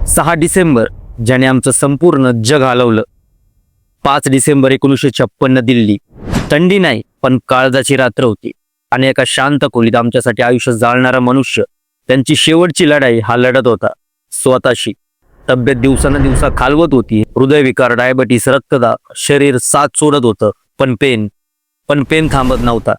6 डिसेंबर ज्याने आमचं संपूर्ण जग हलवलं. 5 डिसेंबर 1956 दिल्ली. थंडी नाही पण काळजाची रात्र होती आणि एका शांत खोलीत आमच्यासाठी आयुष्य जाळणारा मनुष्य त्यांची शेवटची लढाई हा लढत होता स्वतःशी. तब्येत दिवसांदिवसा खालवत होती. हृदयविकार, डायबिटीस, रक्तदाब, शरीर साथ सोडत होतं. पण पेन थांबत नव्हता.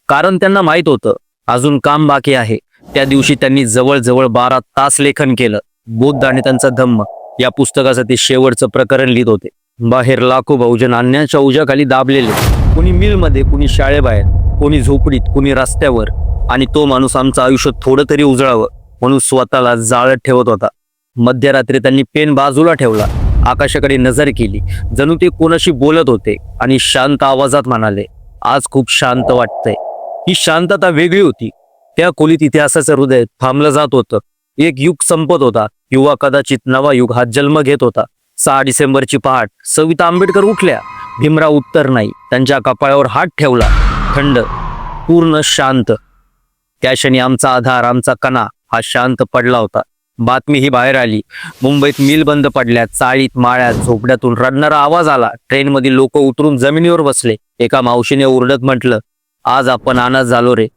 कारण त्यांना माहित होतं अजून काम बाकी आहे. त्या दिवशी त्यांनी जवळजवळ 12 तास लेखन केलं. बुद्ध आणि त्यांचा धम्म या पुस्तकाचं ते शेवटचं प्रकरण लिहित होते. बाहेर लाखो बहुजन अन्याच्या ओझ्याखाली दाबलेले, कुणी मिलमध्ये, कुणी शाळेबाहेर, कोणी झोपडीत, कुणी रस्त्यावर. आणि तो माणूस आमचं आयुष्य थोडं तरी उजळावं म्हणून स्वतःला जाळत ठेवत होता. मध्यरात्री त्यांनी पेन बाजूला ठेवला, आकाशाकडे नजर केली, जणू ते कोणाशी बोलत होते आणि शांत आवाजात म्हणाले, आज खूप शांत वाटतंय. ही शांतता वेगळी होती. त्या खोलीत इतिहासाचं हृदय थांबलं जात होतं. एक युग संपत होता किंवा कदाचित नवा युग हा जन्म घेत होता. 6 डिसेंबरची पहाट. सविता आंबेडकर उठल्या. भीमराव उत्तर नाही. त्यांच्या कपाळावर हात ठेवला. थंड, पूर्ण शांत. त्या क्षणी आमचा आधार, आमचा कणा हा शांत पडला होता. बातमी ही बाहेर आली. मुंबईत मिल बंद पडल्या. चाळीत, माळ्यात, झोपड्यातून रडणारा आवाज आला. ट्रेनमधील लोक उतरून जमिनीवर बसले. एका मावशीने ओरडत म्हटलं, आज आपण अनाथ झालो रे.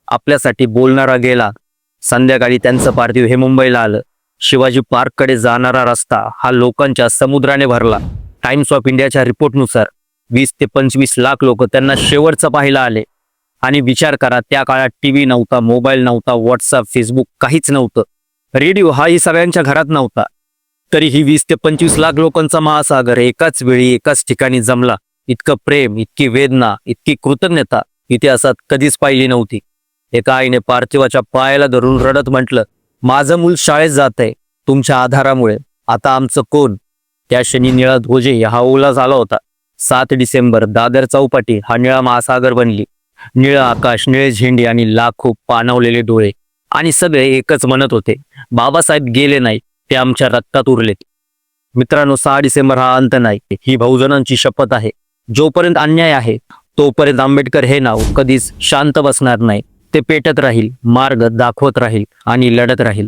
आपल्यासाठी बोलणारा गेला. संध्याकाळी त्यांचं पार्थिव हे मुंबईला आलं. शिवाजी पार्ककडे जाणारा रस्ता हा लोकांच्या समुद्राने भरला. टाइम्स ऑफ इंडियाच्या रिपोर्टनुसार 20 ते 25 लाख लोक त्यांना शेवटचं पाहायला आले. आणि विचार करा, त्या काळात टीव्ही नव्हता, मोबाईल नव्हता, व्हॉट्सअप, फेसबुक काहीच नव्हतं. रेडिओ हाही सगळ्यांच्या घरात नव्हता. तरीही 20 ते 25 लाख लोकांचा महासागर एकाच वेळी एकाच ठिकाणी जमला. इतकं प्रेम, इतकी वेदना, इतकी कृतज्ञता इतिहासात कधीच पाहिली नव्हती. एका आईने पार्थिवाच्या पायाला धरून रडत म्हटलं, माझं मूल शाळेत जातंय तुमच्या आधारामुळे. आता आमचं कोण? त्या क्षणी निळा ध्वजे हा ओला झाला होता. 7 डिसेंबर दादर चौपाटी हा निळा महासागर बनली. निळं आकाश, निळे झेंडे आणि लाखो पाणावलेले डोळे. आणि सगळे एकच म्हणत होते, बाबासाहेब गेले नाही, ते आमच्या रक्तात उरलेत. मित्रांनो, 6 डिसेंबर हा अंत नाही, ही बहुजनांची शपथ आहे. जोपर्यंत अन्याय आहे तोपर्यंत आंबेडकर हे नाव कधीच शांत बसणार नाही. ते पेटत राहील, मार्ग दाखवत राहील आणि लढत राहील.